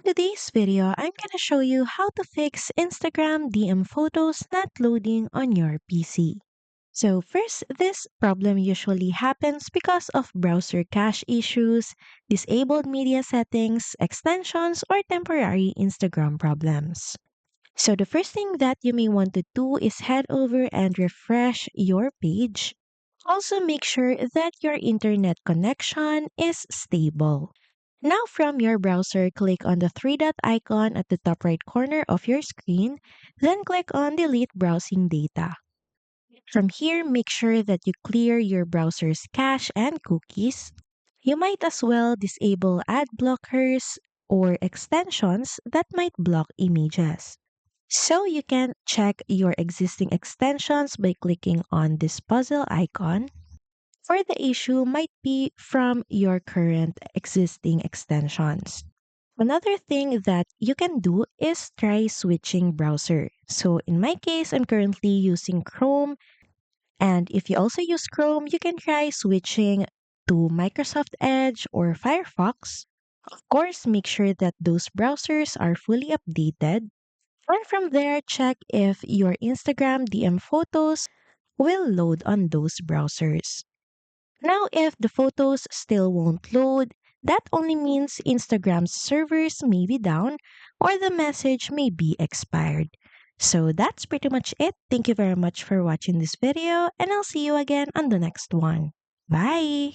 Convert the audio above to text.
Today's video, I'm gonna show you how to fix Instagram DM photos not loading on your PC. So first, this problem usually happens because of browser cache issues, disabled media settings, extensions, or temporary Instagram problems. So the first thing that you may want to do is head over and refresh your page. Also make sure that your internet connection is stable. Now from your browser, click on the three dot icon at the top right corner of your screen, then click on delete browsing data. From here, make sure that you clear your browser's cache and cookies. You might as well disable ad blockers or extensions that might block images. So you can check your existing extensions by clicking on this puzzle icon, or the issue might be from your current existing extensions. Another thing that you can do is try switching browser. So in my case, I'm currently using Chrome, and if you also use Chrome, you can try switching to Microsoft Edge or Firefox. Of course, make sure that those browsers are fully updated. And from there, check if your Instagram DM photos will load on those browsers. Now, if the photos still won't load, that only means Instagram's servers may be down or the message may be expired. So that's pretty much it. Thank you very much for watching this video, and I'll see you again on the next one. Bye!